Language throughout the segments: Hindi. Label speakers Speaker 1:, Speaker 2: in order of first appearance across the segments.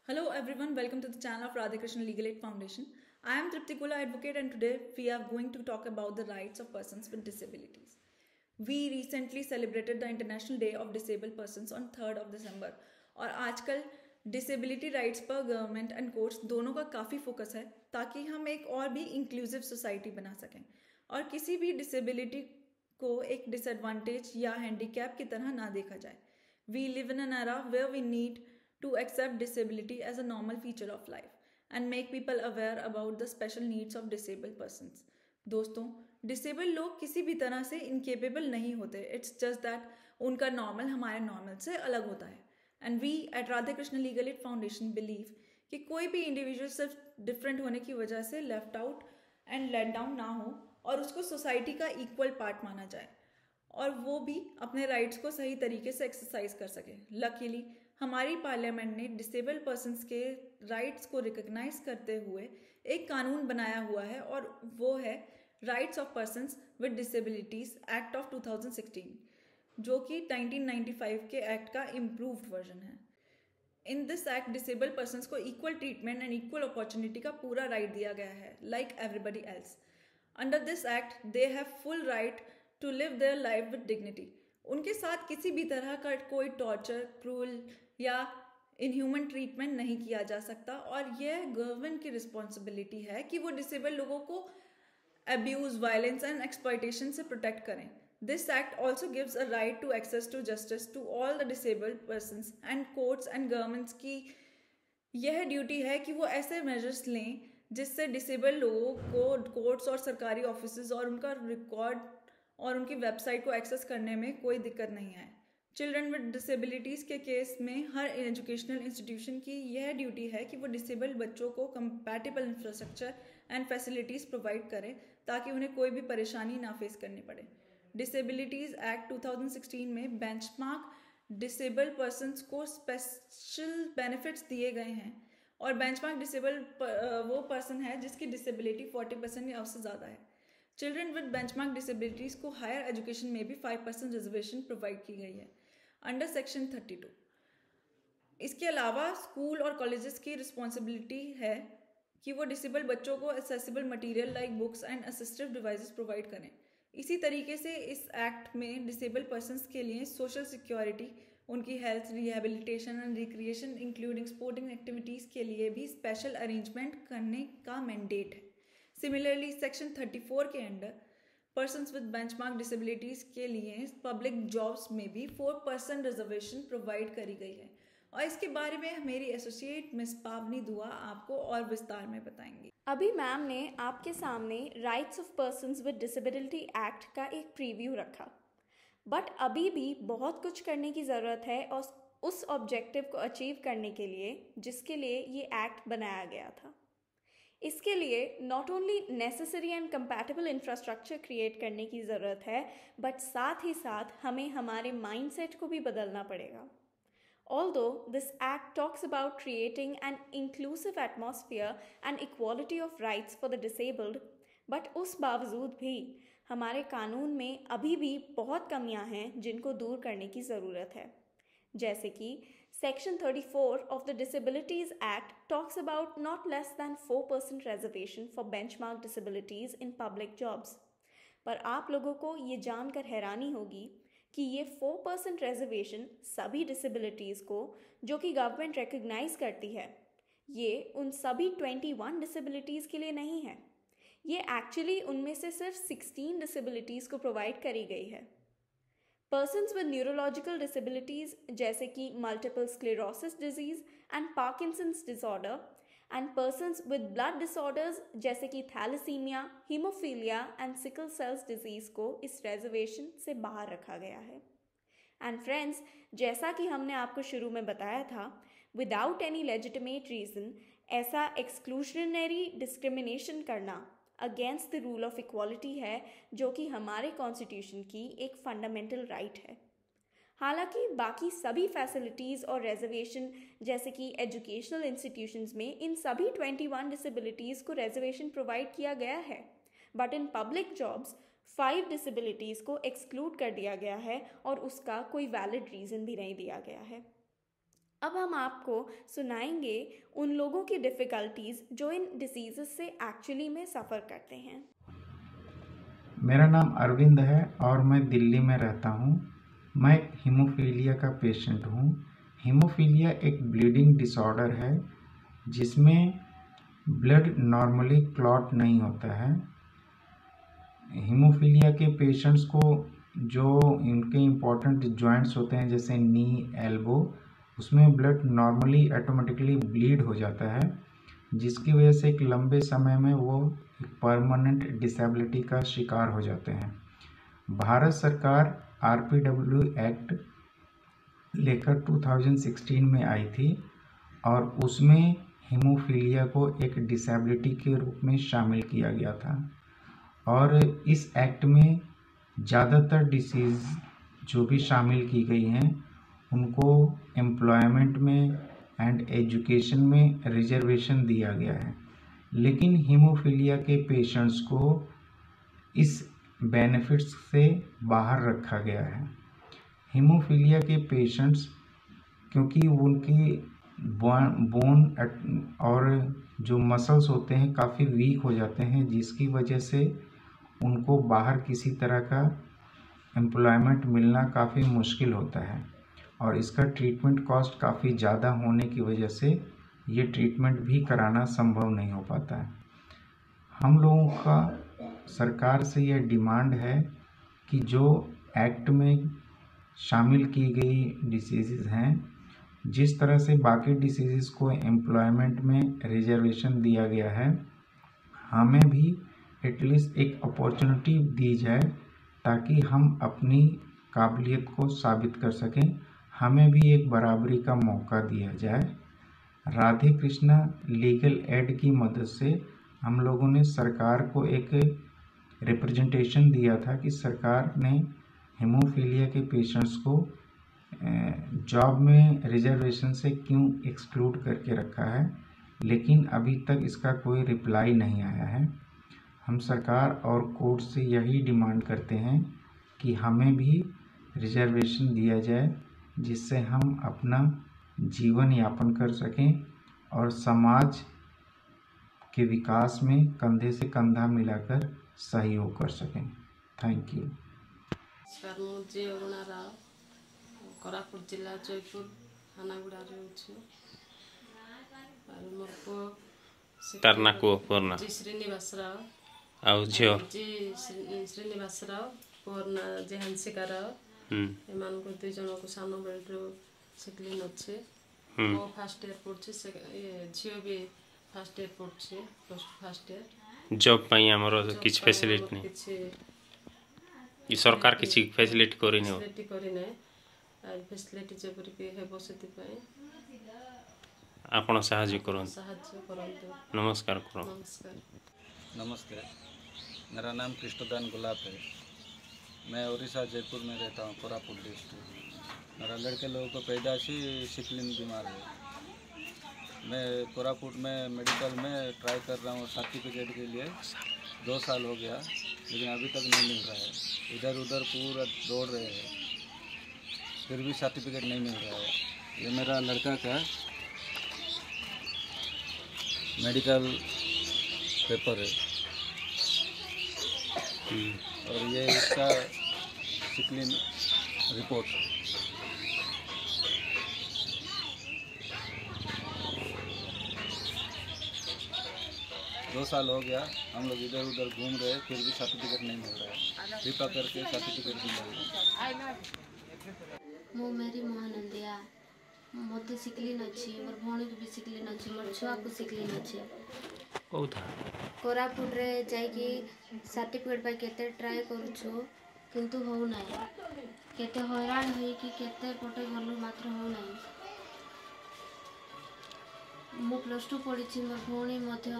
Speaker 1: Hello everyone, welcome to the channel of Radhakrishnan Legal Aid Foundation. I am Tripti Kula, advocate, and today we are going to talk about the rights of persons with disabilities. We recently celebrated the International Day of Disabled Persons on 3rd of December और आजकल डिसेबिलिटी राइट्स पर गवर्नमेंट एंड कोर्ट्स दोनों का काफ़ी फोकस है ताकि हम एक और भी इंक्लूसिव सोसाइटी बना सकें और किसी भी डिसेबिलिटी को एक डिसएडवांटेज या हैंडीकैप की तरह ना देखा जाए. We live in an era where we need to accept disability as a normal feature of life and make people aware about the special needs of disabled persons. दोस्तों, डिसेबल लोग किसी भी तरह से इनकेपेबल नहीं होते. इट्स जस्ट दैट उनका नॉर्मल हमारे नॉर्मल से अलग होता है. And we at Radha Krishna legal aid foundation believe कि कोई भी इंडिविजुअल सिर्फ डिफरेंट होने की वजह से left out and let down ना हो और उसको सोसाइटी का इक्वल पार्ट माना जाए और वो भी अपने राइट्स को सही तरीके से एक्सरसाइज कर सके. लकीली हमारी पार्लियामेंट ने डिसेबल पर्सन्स के राइट्स को रिकॉग्नाइज करते हुए एक कानून बनाया हुआ है और वो है rights of persons with disabilities act of 2016 जो कि 1995 के एक्ट का इम्प्रूव्ड वर्जन है. In this act disable persons को equal treatment and equal opportunity का पूरा राइट दिया गया है like everybody else. Under this act they have full right to live their life with dignity. उनके साथ किसी भी तरह का कोई टॉर्चर, क्रूल या इनह्यूमन ट्रीटमेंट नहीं किया जा सकता और यह गवर्नमेंट की रिस्पॉन्सिबिलिटी है कि वो डिसेबल लोगों को अब्यूज, वायलेंस एंड एक्सप्लॉयटेशन से प्रोटेक्ट करें. This act also gives a right to access to justice to all the disabled persons and courts and governments की यह ड्यूटी है कि वो ऐसे मेजर्स लें जिससे डिसेबल लोगों को कोर्ट्स और सरकारी ऑफिस और उनका रिकॉर्ड और उनकी वेबसाइट को एक्सेस करने में कोई दिक्कत नहीं आए. चिल्ड्रन विद डिसेबिलिटीज़ के केस में हर एजुकेशनल इंस्टीट्यूशन की यह ड्यूटी है कि वो डिसेबल्ड बच्चों को compatible infrastructure and facilities provide करें ताकि उन्हें कोई भी परेशानी ना फेस करनी पड़े. डिसेबिलिटीज़ एक्ट 2016 में बेंचमार्क डिसेबल्ड पर्सनस को स्पेशल बेनिफिट्स दिए गए हैं और बेंचमार्क डिसेबल वो पर्सन है जिसकी डिसेबिलिटी 40% या उससे ज़्यादा है. चिल्ड्रन विद बेंचमार्क डिसेबिलिटीज़ को हायर एजुकेशन में भी 5% रिजर्वेशन प्रोवाइड की गई है अंडर सेक्शन 32. इसके अलावा स्कूल और कॉलेजेस की रिस्पॉन्सिबिलिटी है कि वो डिसेबल बच्चों को accessible material like books and assistive devices provide करें. इसी तरीके से इस एक्ट में डिसेबल पर्सनस के लिए सोशल सिक्योरिटी, उनकी health, rehabilitation and recreation including sporting activities के लिए भी स्पेशल अरेंजमेंट करने का मैंडेट है. सिमिलरली सेक्शन 34 के under persons with benchmark disabilities के लिए पब्लिक जॉब्स में भी 4% रिजर्वेशन प्रोवाइड करी गई है और इसके बारे में मेरी एसोसिएट मिस पावनी दुआ आपको और विस्तार में बताएंगी.
Speaker 2: अभी मैम ने आपके सामने rights of persons with disability act का एक प्रीव्यू रखा, बट अभी भी बहुत कुछ करने की ज़रूरत है और उस ऑब्जेक्टिव को अचीव करने के लिए जिसके लिए ये एक्ट बनाया गया था. इसके लिए not only necessary and compatible infrastructure create करने की ज़रूरत है, बट साथ ही साथ हमें हमारे माइंडसेट को भी बदलना पड़ेगा. Although this act talks about creating an inclusive atmosphere and equality of rights for the disabled, but उस बावजूद भी हमारे कानून में अभी भी बहुत कमियां हैं जिनको दूर करने की ज़रूरत है. जैसे कि Section 34 of the Disabilities Act talks about not less than 4% reservation for benchmark disabilities in public jobs. पर आप लोगों को ये जानकर हैरानी होगी कि ये 4% reservation सभी disabilities को जो कि गवर्नमेंट रिकग्नाइज करती है, ये उन सभी 21 disabilities के लिए नहीं है. ये एक्चुअली उनमें से सिर्फ 16 disabilities को प्रोवाइड करी गई है. पर्सन्स विद न्यूरोलॉजिकल डिसेबिलिटीज़ जैसे कि multiple sclerosis disease and Parkinson's disorder and persons with blood disorders जैसे कि thalassaemia, haemophilia and sickle cells disease को इस रिजर्वेशन से बाहर रखा गया है. एंड फ्रेंड्स, जैसा कि हमने आपको शुरू में बताया था, विदाउट एनी लेजिटिमेट रीज़न ऐसा एक्सक्लूशनरी डिस्क्रिमिनेशन करना against the rule of equality है जो कि हमारे कॉन्स्टिट्यूशन की एक फंडामेंटल राइट है. हालांकि बाकी सभी फैसिलिटीज़ और रिजर्वेशन जैसे कि एजुकेशनल इंस्टीट्यूशंस में इन सभी 21 डिसेबिलिटीज़ को रिजर्वेशन प्रोवाइड किया गया है, but in public jobs 5 disabilities को एक्सक्लूड कर दिया गया है और उसका कोई वैलिड रीज़न भी नहीं दिया गया है. अब हम आपको सुनाएंगे उन लोगों की डिफ़िकल्टीज़ जो इन डिसीज़ से एक्चुअली में सफ़र करते हैं।
Speaker 3: मेरा नाम अरविंद है और मैं दिल्ली में रहता हूँ। मैं एक हीमोफीलिया का पेशेंट हूँ। हीमोफीलिया एक ब्लीडिंग डिसऑर्डर है जिसमें ब्लड नॉर्मली क्लॉट नहीं होता है। हीमोफीलिया के पेशेंट्स को जो इनके इम्पोर्टेंट जॉइंट्स होते हैं जैसे नी, एल्बो, उसमें ब्लड नॉर्मली ऑटोमेटिकली ब्लीड हो जाता है, जिसकी वजह से एक लंबे समय में वो परमानेंट डिसेबिलिटी का शिकार हो जाते हैं। भारत सरकार RPW एक्ट लेकर 2016 में आई थी और उसमें हीमोफीलिया को एक डिसेबिलिटी के रूप में शामिल किया गया था। और इस एक्ट में ज़्यादातर डिसीज़ जो भी शामिल की गई हैं उनको एम्प्लॉयमेंट में एंड एजुकेशन में रिजर्वेशन दिया गया है, लेकिन हीमोफीलिया के पेशेंट्स को इस बेनिफिट्स से बाहर रखा गया है। हीमोफीलिया के पेशेंट्स क्योंकि उनकी बोन और जो मसल्स होते हैं काफ़ी वीक हो जाते हैं, जिसकी वजह से उनको बाहर किसी तरह का एम्प्लॉयमेंट मिलना काफ़ी मुश्किल होता है और इसका ट्रीटमेंट कॉस्ट काफ़ी ज़्यादा होने की वजह से ये ट्रीटमेंट भी कराना संभव नहीं हो पाता है। हम लोगों का सरकार से यह डिमांड है कि जो एक्ट में शामिल की गई डिसीज़ हैं, जिस तरह से बाकी डिसीज़ को एम्प्लॉयमेंट में रिजर्वेशन दिया गया है, हमें भी एटलीस्ट एक अपॉर्चुनिटी दी जाए ताकि हम अपनी काबिलियत को साबित कर सकें, हमें भी एक बराबरी का मौका दिया जाए। राधे कृष्णा लीगल एड की मदद से हम लोगों ने सरकार को एक रिप्रेजेंटेशन दिया था कि सरकार ने हीमोफीलिया के पेशेंट्स को जॉब में रिजर्वेशन से क्यों एक्सक्लूड करके रखा है, लेकिन अभी तक इसका कोई रिप्लाई नहीं आया है। हम सरकार और कोर्ट से यही डिमांड करते हैं कि हमें भी रिजर्वेशन दिया जाए, जिससे हम अपना जीवन यापन कर सकें और समाज के विकास में कंधे से कंधा मिलाकर सहयोग कर सकें। Thank you.
Speaker 4: कोरापुट जिला जयपुर हानागुड़ा
Speaker 5: तार ना को पूर्ण
Speaker 4: जी श्रीनिवास राव
Speaker 5: आउ झियो
Speaker 4: जी श्रीनिवास राव पूर्ण जी हंसिका राव एमान को दुई जन को सानो बेलु सिकलिन अच्छे वो फर्स्ट ईयर पढ़छे झियो भी फर्स्ट ईयर पढ़छे प्लस फर्स्ट ईयर
Speaker 5: जॉब पई हमरो किछ फैसिलिटी नहीं ई सरकार किछ फैसिलिटी करी नै फैसिलिटी जेपरि के हेबो सेति पई आपण सहाय्य करो। नमस्कार करो।
Speaker 6: नमस्ते, मेरा नाम कृष्णदान गुलाब है। मैं उड़ीसा जयपुर में रहता हूँ, कोरापुट डिस्ट्रिक्ट। मेरा लड़के लोगों को पैदाशी सिकलिन बीमार है। मैं कोरापुट में मेडिकल में ट्राई कर रहा हूँ सर्टिफिकेट के लिए, 2 साल हो गया, लेकिन अभी तक नहीं मिल रहा है। इधर उधर पूरा दौड़ रहे हैं, फिर भी सर्टिफिकेट नहीं मिल रहा है। ये मेरा लड़का का मेडिकल पेपर है और ये इसका सिकलिन रिपोर्ट। दो साल हो गया, हम लोग इधर उधर घूम रहे हैं, फिर भी सर्टिफिकेट नहीं मिल रहा है। कृपा करके सर्टिफिकेट भी मिल
Speaker 7: मो मेरी महानंदिया मत सिकलिन अच्छी मोर भौणी को भी सिकलिन अच्छी मोर छुआ को सिकलिन अच्छी
Speaker 5: कोथा
Speaker 7: कोरापुट रे जाइकी सर्टिफिकेट पाई केते ट्राई करूछु किंतु हो नाही, केते हैरान होई कि केते पटे गलु मात्र हो नाही। मो +2 पढ़ी, मोर भौणी मध्य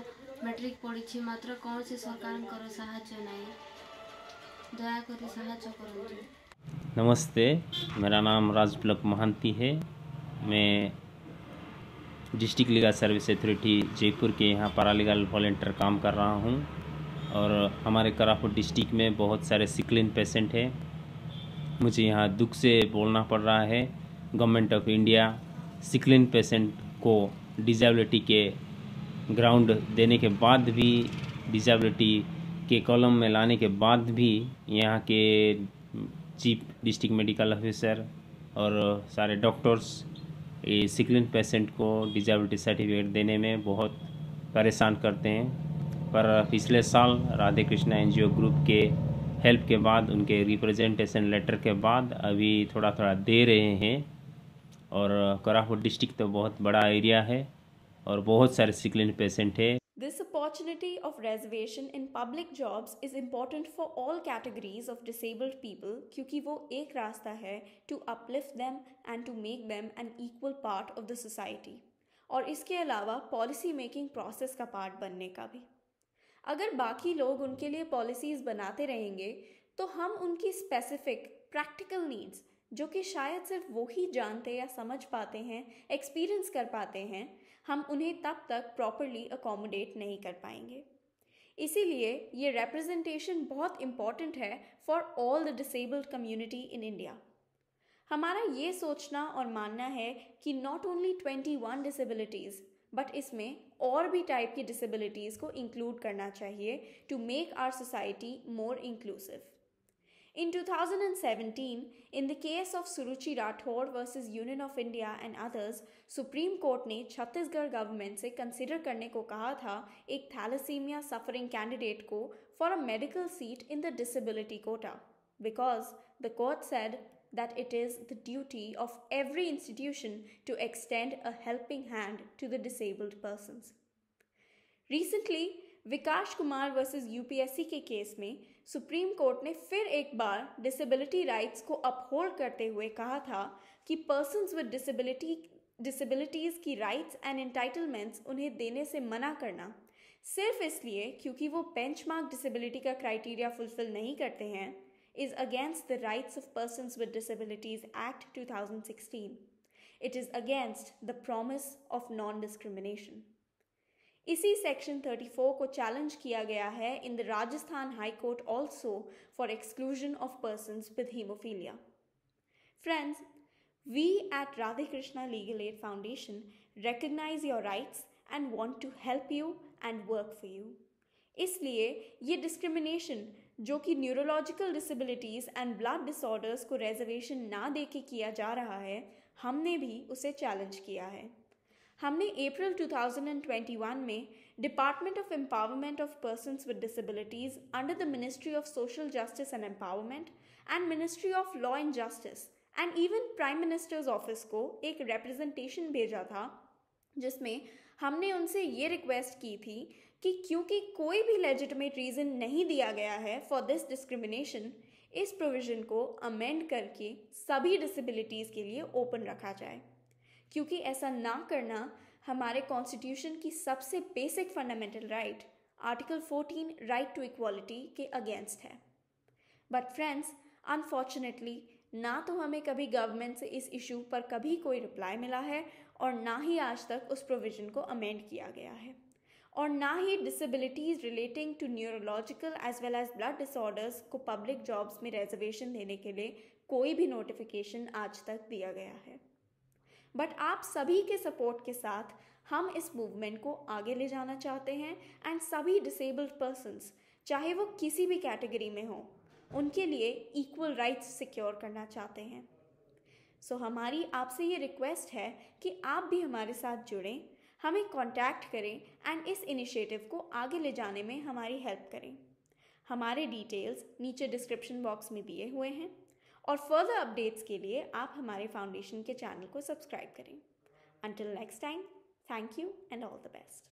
Speaker 7: मैट्रिक पढ़ी, मात्र कौन से सरकार कर सहायता नहीं। दया कर सहायता करंतु।
Speaker 5: नमस्ते, मेरा नाम राजपलक महांती है। मैं district legal service authority Jaipur के यहाँ पैरालीगल वॉलंटियर काम कर रहा हूँ और हमारे कोरापुट डिस्ट्रिक्ट में बहुत सारे सिकलिन पेशेंट हैं। मुझे यहाँ दुख से बोलना पड़ रहा है, गवर्नमेंट ऑफ इंडिया सिकलिन पेशेंट को डिसेबिलिटी के ग्राउंड देने के बाद भी, डिसेबिलिटी के कॉलम में लाने के बाद भी यहाँ के चीफ डिस्ट्रिक्ट मेडिकल ऑफिसर और सारे डॉक्टर्स सिकलिन पेशेंट को डिसेबिलिटी सर्टिफिकेट देने में बहुत परेशान करते हैं। पर पिछले साल राधे कृष्णा एनजीओ ग्रुप के हेल्प के बाद, उनके रिप्रेजेंटेशन लेटर के बाद अभी थोड़ा थोड़ा दे रहे हैं। और कोरापुट डिस्ट्रिक्ट तो बहुत बड़ा एरिया है और बहुत सारे सिकलिन पेशेंट है।
Speaker 2: This opportunity of reservation in public jobs is important for all categories of disabled people क्योंकि वो एक रास्ता है to uplift them and to make them an equal part of the society, और इसके अलावा पॉलिसी मेकिंग प्रोसेस का पार्ट बनने का भी। अगर बाकी लोग उनके लिए पॉलिसीज़ बनाते रहेंगे तो हम उनकी स्पेसिफिक प्रैक्टिकल नीड्स, जो कि शायद सिर्फ वो ही जानते या समझ पाते हैं, एक्सपीरियंस कर पाते हैं, हम उन्हें तब तक प्रॉपरली अकोमोडेट नहीं कर पाएंगे। इसीलिए ये रिप्रेजेंटेशन बहुत इम्पॉर्टेंट है for all the disabled community in India. हमारा ये सोचना और मानना है कि नॉट ओनली 21 डिसेबिलिटीज़ बट इसमें और भी टाइप की डिसेबिलिटीज़ को इंक्लूड करना चाहिए to make our society more inclusive. In 2017, in the case of Suruchi Rathore versus Union of India and others, supreme court ने छत्तीसगढ़ गवर्नमेंट से कंसिडर करने को कहा था एक थैलेसीमिया सफरिंग कैंडिडेट को for a medical seat in the disability quota, because the court said that it is the duty of every institution to extend a helping hand to the disabled persons. Recently, Vikas Kumar versus UPSC के केस में सुप्रीम कोर्ट ने फिर एक बार डिसेबिलिटी राइट्स को अपहोल्ड करते हुए कहा था कि पर्सन्स विद डिसेबिलिटीज़ की राइट्स एंड एंटाइटलमेंट्स उन्हें देने से मना करना सिर्फ इसलिए क्योंकि वो बेंचमार्क डिसेबिलिटी का क्राइटेरिया फुलफिल नहीं करते हैं is against the Rights of Persons with Disabilities Act 2016. It is against the promise of non-discrimination. इसी सेक्शन 34 को चैलेंज किया गया है in the Rajasthan high court also for exclusion of persons with haemophilia. Friends, we at Radhe Krishna legal aid foundation recognize your rights and want to help you and work for you. इसलिए ये डिस्क्रिमिनेशन जो कि neurological disabilities and blood disorders को रिजर्वेशन ना दे के किया जा रहा है, हमने भी उसे चैलेंज किया है। हमने अप्रैल 2021 में department of empowerment of persons with disabilities under the ministry of social justice and empowerment and ministry of law and justice and even prime minister's office को एक रिप्रेजेंटेशन भेजा था, जिसमें हमने उनसे ये रिक्वेस्ट की थी कि क्योंकि कोई भी लेजिटिमेट रीज़न नहीं दिया गया है फॉर दिस डिस्क्रिमिनेशन, इस प्रोविज़न को अमेंड करके सभी डिसेबिलिटीज़ के लिए ओपन रखा जाए, क्योंकि ऐसा ना करना हमारे कॉन्स्टिट्यूशन की सबसे basic fundamental right article 14 right to equality के अगेंस्ट है। बट फ्रेंड्स, अनफॉर्चुनेटली ना तो हमें कभी गवर्नमेंट से इस इशू पर कभी कोई रिप्लाई मिला है और ना ही आज तक उस प्रोविज़न को अमेंड किया गया है, और ना ही disabilities relating to neurological as well as blood disorders को पब्लिक जॉब्स में रिजर्वेशन देने के लिए कोई भी नोटिफिकेशन आज तक दिया गया है। बट आप सभी के सपोर्ट के साथ हम इस मूवमेंट को आगे ले जाना चाहते हैं एंड सभी डिसेबल्ड पर्सन्स, चाहे वो किसी भी कैटेगरी में हो, उनके लिए इक्वल राइट्स सिक्योर करना चाहते हैं। सो हमारी आपसे ये रिक्वेस्ट है कि आप भी हमारे साथ जुड़ें, हमें कांटेक्ट करें एंड इस इनिशिएटिव को आगे ले जाने में हमारी हेल्प करें। हमारे डिटेल्स नीचे डिस्क्रिप्शन बॉक्स में दिए हुए हैं, और फर्दर अपडेट्स के लिए आप हमारे फाउंडेशन के चैनल को सब्सक्राइब करें। Until next time, thank you and all the best.